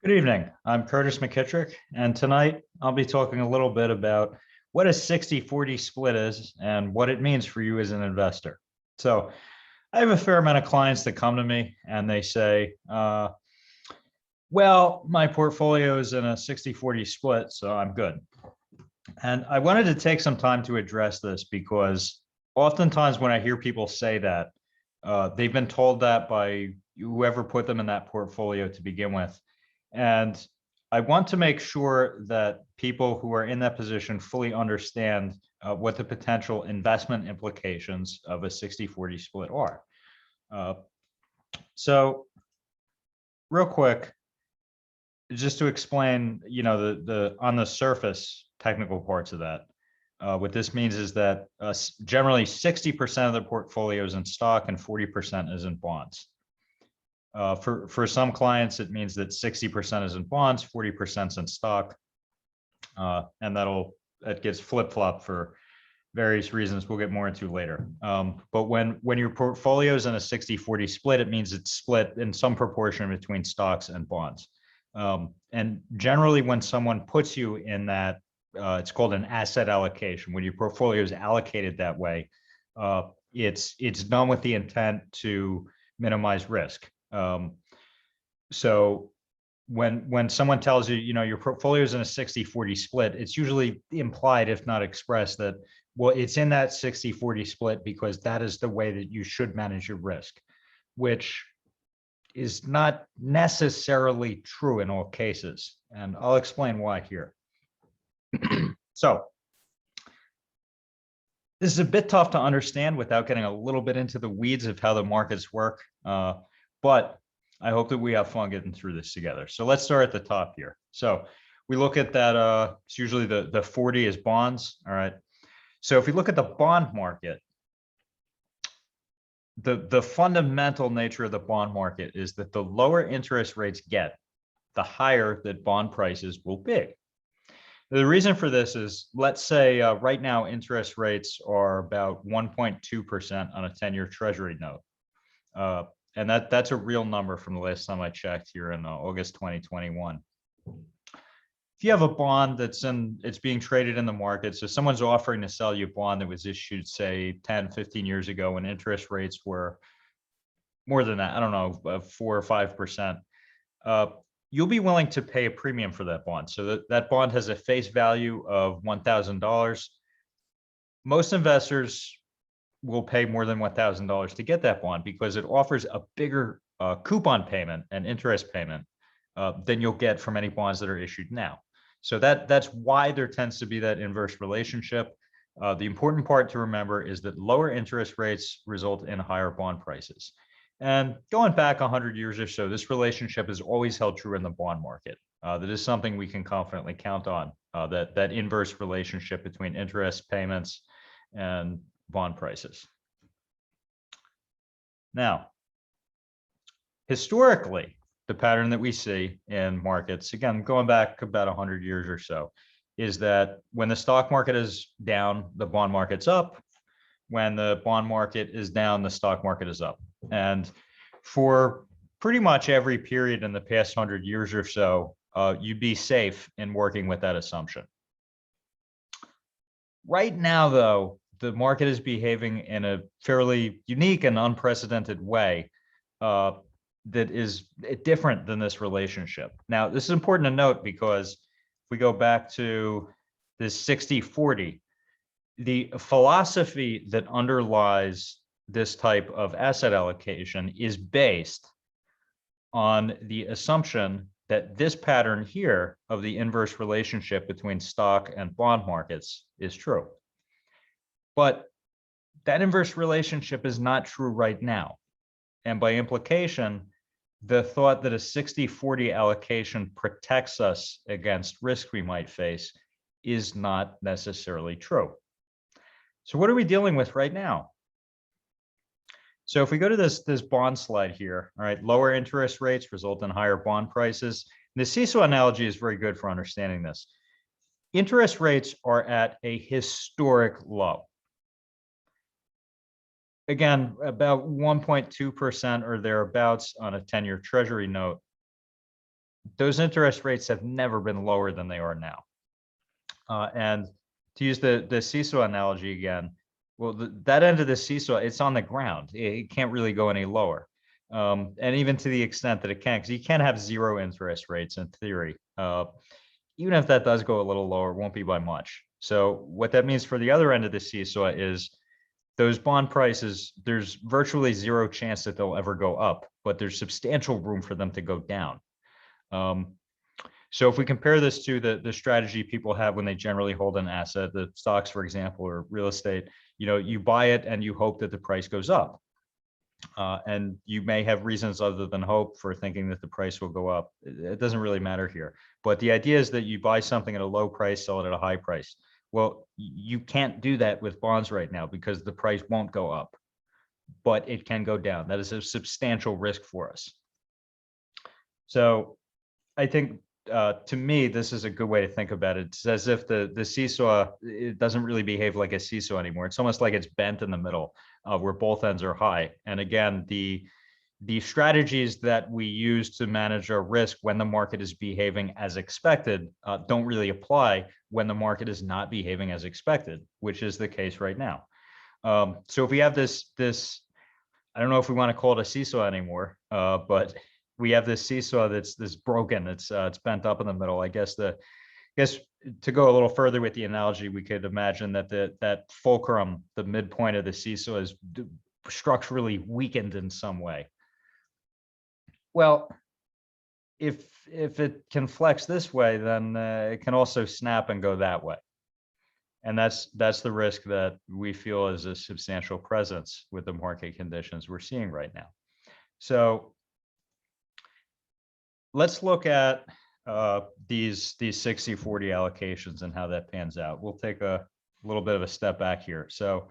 Good evening. I'm Curtis McKittrick, and tonight I'll be talking a little bit about what a 60-40 split is and what it means for you as an investor. So, I have a fair amount of clients that come to me and they say, well, my portfolio is in a 60-40 split, so I'm good. And I wanted to take some time to address this because oftentimes when I hear people say that, they've been told that by whoever put them in that portfolio to begin with. And I want to make sure that people who are in that position fully understand what the potential investment implications of a 60-40 split are. Uh, so real quick, just to explain, the on the surface technical parts of that. What this means is that generally 60% of the portfolio is in stock and 40% is in bonds. For some clients, it means that 60% is in bonds, 40% is in stock, and that gets flip-flop for various reasons we'll get more into later. But when your portfolio is in a 60-40 split, it means it's split in some proportion between stocks and bonds. And generally, when someone puts you in that, it's called an asset allocation. When your portfolio is allocated that way, it's done with the intent to minimize risk. So when someone tells you, your portfolio is in a 60-40 split, it's usually implied, if not expressed, that, well, it's in that 60-40 split because that is the way that you should manage your risk, which is not necessarily true in all cases. And I'll explain why here. So this is a bit tough to understand without getting a little bit into the weeds of how the markets work. But I hope that we have fun getting through this together. So let's start at the top here. So we look at that, it's usually the 40 is bonds, all right? So if we look at the bond market, the fundamental nature of the bond market is that the lower interest rates get, the higher that bond prices will be. The reason for this is, let's say right now interest rates are about 1.2% on a 10-year treasury note. And that's a real number from the last time I checked here in August 2021. If you have a bond it's being traded in the market, so someone's offering to sell you a bond that was issued, say, 10, 15 years ago when interest rates were more than that, I don't know, 4 or 5%, you'll be willing to pay a premium for that bond. So that bond has a face value of $1,000. Most investors will pay more than $1,000 to get that bond because it offers a bigger coupon payment and interest payment than you'll get from any bonds that are issued now. So that's why there tends to be that inverse relationship. The important part to remember is that lower interest rates result in higher bond prices. And going back 100 years or so, this relationship has always held true in the bond market. That is something we can confidently count on, that inverse relationship between interest payments and bond prices. Now, historically, the pattern that we see in markets, again, going back about 100 years or so, is that when the stock market is down, the bond market's up. When the bond market is down, the stock market is up. And for pretty much every period in the past 100 years or so, you'd be safe in working with that assumption. Right now, though, the market is behaving in a fairly unique and unprecedented way that is different than this relationship. Now, this is important to note because if we go back to this 60-40, the philosophy that underlies this type of asset allocation is based on the assumption that this pattern here of the inverse relationship between stock and bond markets is true. But that inverse relationship is not true right now. And by implication, the thought that a 60-40 allocation protects us against risk we might face is not necessarily true. So what are we dealing with right now? So if we go to this bond slide here, all right, lower interest rates result in higher bond prices. And the seesaw analogy is very good for understanding this. Interest rates are at a historic low. Again, about 1.2% or thereabouts on a 10-year treasury note. those interest rates have never been lower than they are now. And to use the seesaw analogy again, well, that end of the seesaw, it's on the ground. It can't really go any lower. And even to the extent that it can, because you can't have zero interest rates in theory. Even if that does go a little lower, it won't be by much. So what that means for the other end of the seesaw is those bond prices, there's virtually zero chance that they'll ever go up, but there's substantial room for them to go down. So if we compare this to the strategy people have when they generally hold an asset, the stocks, for example, or real estate, you buy it and you hope that the price goes up. And you may have reasons other than hope for thinking that the price will go up. It doesn't really matter here. But the idea is that you buy something at a low price, sell it at a high price. Well, you can't do that with bonds right now because the price won't go up, but it can go down. That is a substantial risk for us. So I think to me, this is a good way to think about it. It's as if the seesaw, it doesn't really behave like a seesaw anymore. It's almost like it's bent in the middle where both ends are high. And again, the strategies that we use to manage our risk when the market is behaving as expected don't really apply when the market is not behaving as expected, which is the case right now. So if we have this, I don't know if we want to call it a seesaw anymore, but we have this seesaw that's broken. It's bent up in the middle. I guess to go a little further with the analogy, we could imagine that that fulcrum, the midpoint of the seesaw, is structurally weakened in some way. Well, if it can flex this way, then it can also snap and go that way. And that's the risk that we feel is a substantial presence with the market conditions we're seeing right now. So let's look at these 60-40 allocations and how that pans out. We'll take a little bit of a step back here. So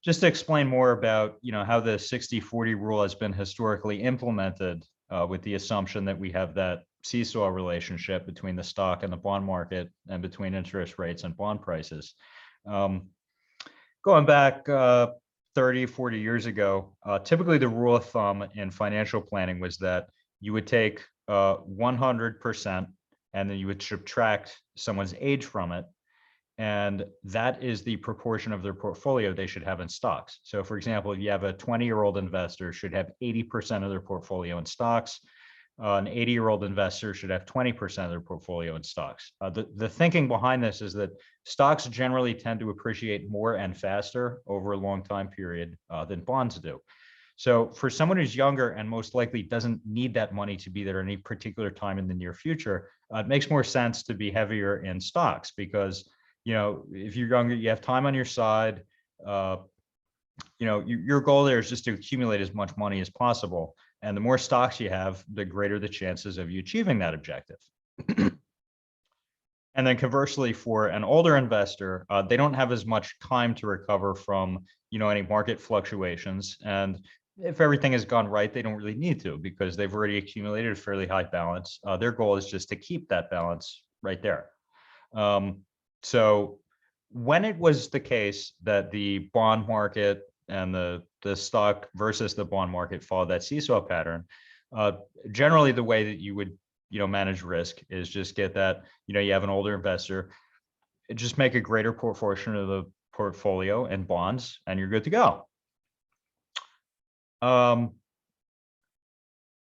just to explain more about how the 60-40 rule has been historically implemented with the assumption that we have that seesaw relationship between the stock and the bond market and between interest rates and bond prices. Going back 30, 40 years ago, typically the rule of thumb in financial planning was that you would take 100% and then you would subtract someone's age from it. And that is the proportion of their portfolio they should have in stocks. So for example, if you have a 20-year-old investor should have 80% of their portfolio in stocks. An 80-year-old investor should have 20% of their portfolio in stocks. The thinking behind this is that stocks generally tend to appreciate more and faster over a long time period than bonds do. So for someone who's younger and most likely doesn't need that money to be there at any particular time in the near future, it makes more sense to be heavier in stocks because if you're younger, you have time on your side. Your goal there is just to accumulate as much money as possible. And the more stocks you have, the greater the chances of you achieving that objective. And then conversely, for an older investor, they don't have as much time to recover from any market fluctuations. And if everything has gone right, they don't really need to because they've already accumulated a fairly high balance. Their goal is just to keep that balance right there. So when it was the case that the bond market and the stock versus the bond market followed that seesaw pattern, generally the way that you would manage risk is just get that you have an older investor, just make a greater proportion of the portfolio in bonds and you're good to go. And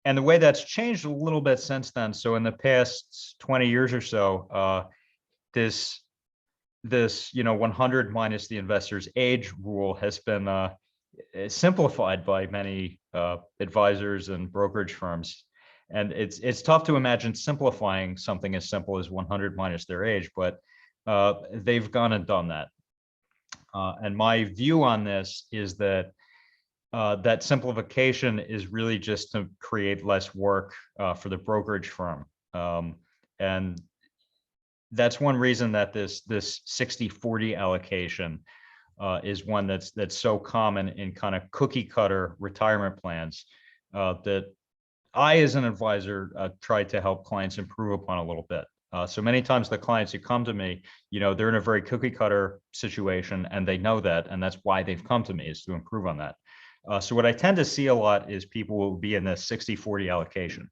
the way that's changed a little bit since then. So in the past 20 years or so, this 100 minus the investor's age rule has been simplified by many advisors and brokerage firms. And it's tough to imagine simplifying something as simple as 100 minus their age, but they've gone and done that. And my view on this is that that simplification is really just to create less work for the brokerage firm. And that's one reason that this 60-40 allocation is one that's so common in kind of cookie cutter retirement plans that I, as an advisor, try to help clients improve upon a little bit. So many times the clients who come to me, they're in a very cookie cutter situation and they know that, and that's why they've come to me, is to improve on that. So what I tend to see a lot is people will be in this 60-40 allocation.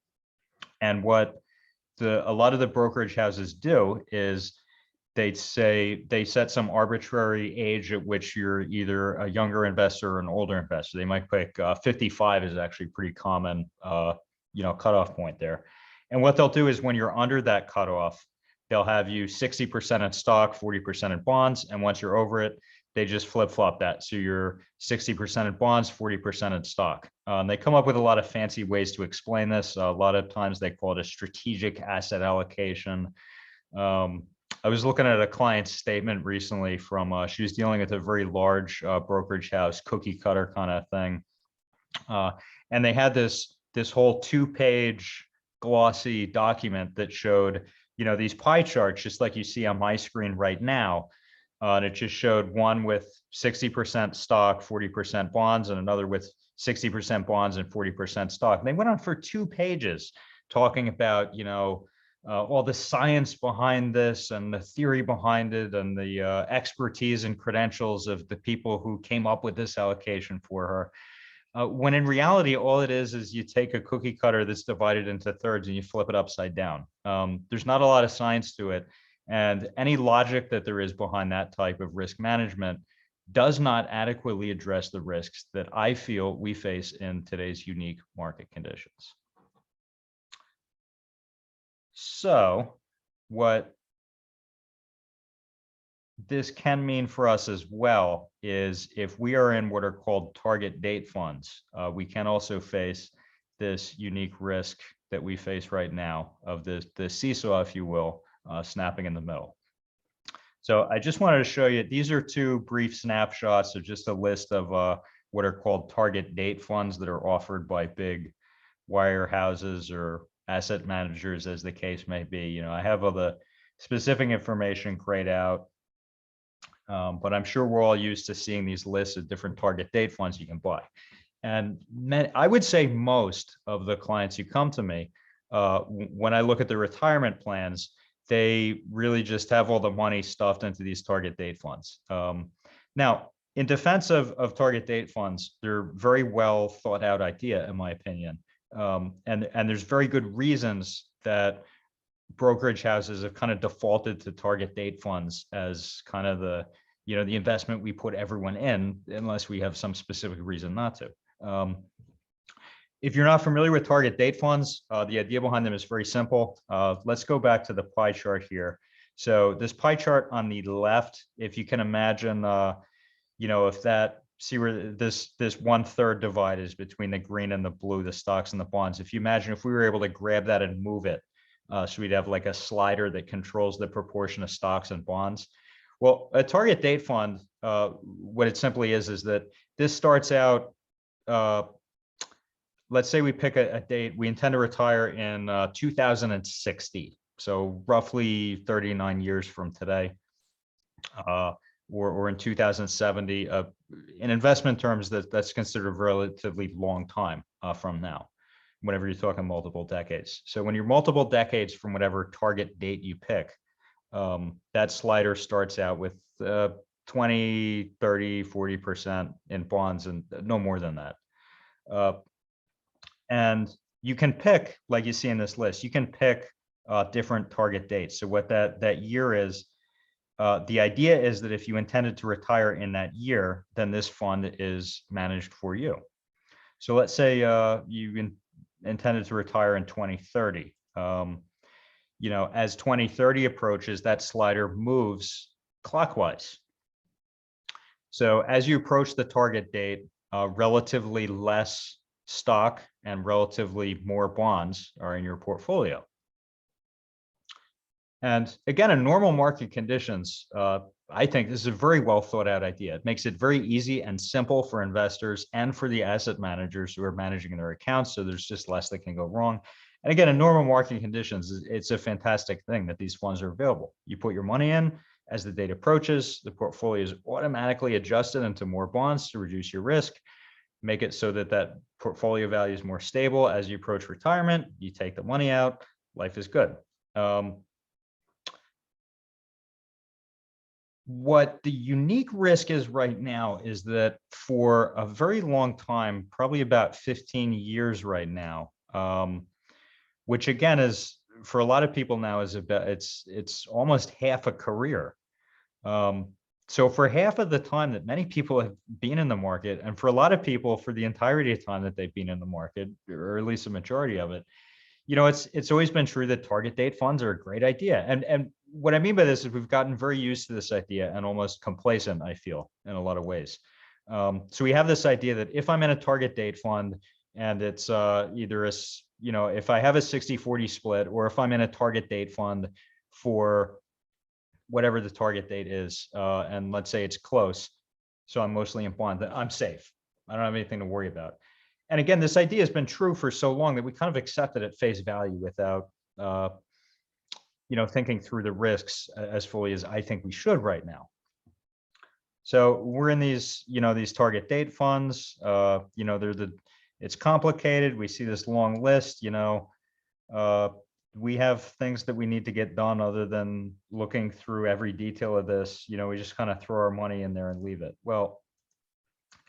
And what a lot of the brokerage houses do is they set some arbitrary age at which you're either a younger investor or an older investor. They might pick 55 is actually pretty common, cutoff point there. And what they'll do is when you're under that cutoff, they'll have you 60% in stock, 40% in bonds. And once you're over it, they just flip-flop that. So you're 60% in bonds, 40% in stock. They come up with a lot of fancy ways to explain this. A lot of times they call it a strategic asset allocation. I was looking at a client's statement recently from, she was dealing with a very large brokerage house, cookie cutter kind of thing. And they had this whole 2-page glossy document that showed, these pie charts, just like you see on my screen right now. And it just showed one with 60% stock, 40% bonds, and another with 60% bonds and 40% stock. And they went on for 2 pages talking about, all the science behind this and the theory behind it and the expertise and credentials of the people who came up with this allocation for her. When in reality, all it is you take a cookie cutter that's divided into thirds and you flip it upside down. There's not a lot of science to it. And any logic that there is behind that type of risk management does not adequately address the risks that I feel we face in today's unique market conditions. So what this can mean for us as well is if we are in what are called target date funds, we can also face this unique risk that we face right now of the seesaw, if you will, snapping in the middle. So I just wanted to show you, these are 2 brief snapshots of just a list of what are called target date funds that are offered by big wirehouses or asset managers, as the case may be. I have all the specific information grayed out, but I'm sure we're all used to seeing these lists of different target date funds you can buy. And I would say most of the clients who come to me, when I look at the retirement plans, they really just have all the money stuffed into these target date funds. Now, in defense of target date funds, they're very well thought out idea, in my opinion. And there's very good reasons that brokerage houses have kind of defaulted to target date funds as kind of the investment we put everyone in, unless we have some specific reason not to. If you're not familiar with target date funds, the idea behind them is very simple. Let's go back to the pie chart here. So this pie chart on the left, if you can imagine, if that, see where this 1/3 divide is between the green and the blue, the stocks and the bonds. If you imagine if we were able to grab that and move it, so we'd have like a slider that controls the proportion of stocks and bonds. Well, a target date fund, what it simply is that this starts out, let's say we pick a date, we intend to retire in 2060. So roughly 39 years from today, or in 2070. In investment terms, that's considered a relatively long time from now, whenever you're talking multiple decades. So when you're multiple decades from whatever target date you pick, that slider starts out with 20, 30, 40% in bonds and no more than that. And you can pick, like you see in this list, you can pick different target dates. So what that year is, the idea is that if you intended to retire in that year, then this fund is managed for you. So let's say you intended to retire in 2030. As 2030 approaches, that slider moves clockwise. So as you approach the target date, relatively less stock and relatively more bonds are in your portfolio. And again, in normal market conditions, I think this is a very well thought out idea. It makes it very easy and simple for investors and for the asset managers who are managing their accounts. So there's just less that can go wrong. And again, in normal market conditions, it's a fantastic thing that these funds are available. You put your money in, as the date approaches, the portfolio is automatically adjusted into more bonds to reduce your risk, make it so that that portfolio value is more stable. As you approach retirement, you take the money out, life is good. What the unique risk is right now is that for a very long time, probably about 15 years right now, which again is for a lot of people now is about it's almost half a career. So for half of the time that many people have been in the market, and for a lot of people for the entirety of time that they've been in the market, or at least a majority of it, it's always been true that target date funds are a great idea. And what I mean by this is we've gotten very used to this idea and almost complacent, I feel, in a lot of ways. So we have this idea that if I'm in a target date fund and it's either if I have a 60-40 split, or if I'm in a target date fund for whatever the target date is, and let's say it's close, so I'm mostly in bond, that I'm safe. I don't have anything to worry about. And again, this idea has been true for so long that we kind of accept it at face value without, thinking through the risks as fully as I think we should right now. So we're in these target date funds. It's complicated. We see this long list. We have things that we need to get done other than looking through every detail of this. We just kind of throw our money in there and leave it. Well,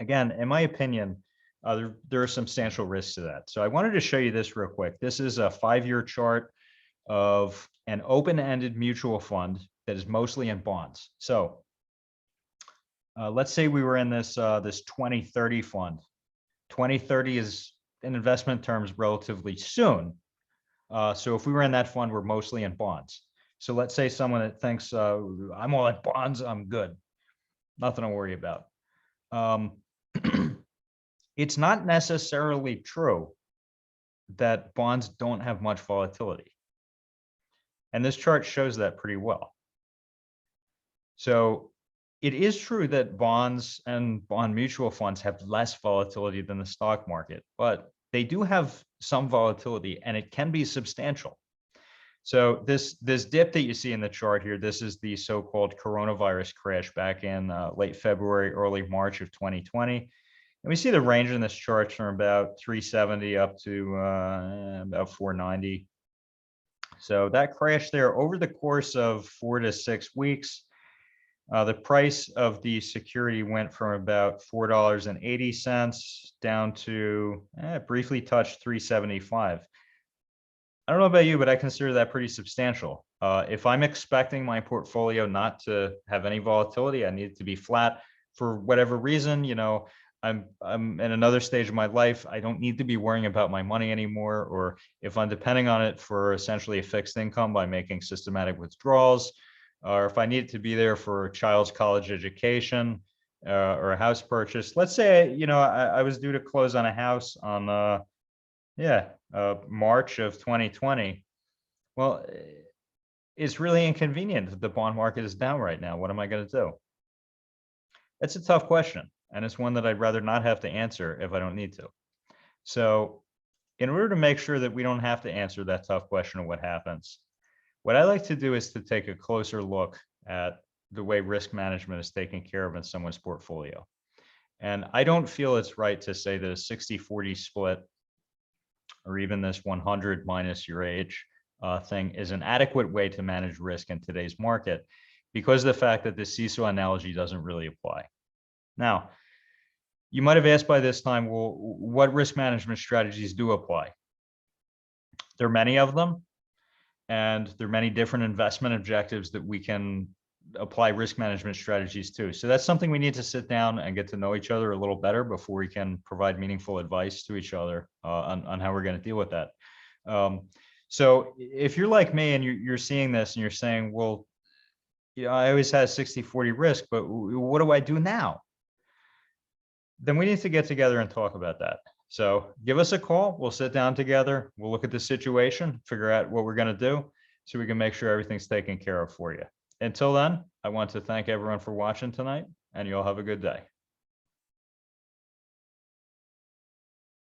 again, in my opinion, there are substantial risks to that. So I wanted to show you this real quick. This is a 5-year chart of an open-ended mutual fund that is mostly in bonds. So let's say we were in this 2030 fund. 2030 is, in investment terms, relatively soon. So if we were in that fund, we're mostly in bonds. So let's say someone that thinks I'm all in bonds, I'm good, nothing to worry about. It's not necessarily true that bonds don't have much volatility. And this chart shows that pretty well. So it is true that bonds and bond mutual funds have less volatility than the stock market, but they do have some volatility, and it can be substantial. So this dip that you see in the chart here, this is the so-called coronavirus crash back in late February, early March of 2020. And we see the range in this chart from about 370 up to about 490. So that crash there over the course of 4 to 6 weeks, the price of the security went from about $4.80 down to briefly touched 375. I don't know about you, but I consider that pretty substantial. If I'm expecting my portfolio not to have any volatility, I need it to be flat for whatever reason, I'm in another stage of my life. I don't need to be worrying about my money anymore, or if I'm depending on it for essentially a fixed income by making systematic withdrawals, or if I need it to be there for a child's college education or a house purchase. Let's say, I was due to close on a house on, March of 2020. Well, it's really inconvenient that the bond market is down right now. What am I going to do? It's a tough question. And it's one that I'd rather not have to answer if I don't need to. So in order to make sure that we don't have to answer that tough question of what happens, what I like to do is to take a closer look at the way risk management is taken care of in someone's portfolio. And I don't feel it's right to say that a 60-40 split, or even this 100 minus your age thing, is an adequate way to manage risk in today's market, because of the fact that the seesaw analogy doesn't really apply. Now, you might have asked by this time, well, what risk management strategies do apply? There are many of them, and there are many different investment objectives that we can apply risk management strategies to. So that's something we need to sit down and get to know each other a little better before we can provide meaningful advice to each other on how we're going to deal with that. So if you're like me and you're seeing this and you're saying, well, I always had 60-40 risk, but what do I do now? Then we need to get together and talk about that. So give us a call. We'll sit down together. We'll look at the situation, figure out what we're going to do so we can make sure everything's taken care of for you. Until then, I want to thank everyone for watching tonight, and you all have a good day.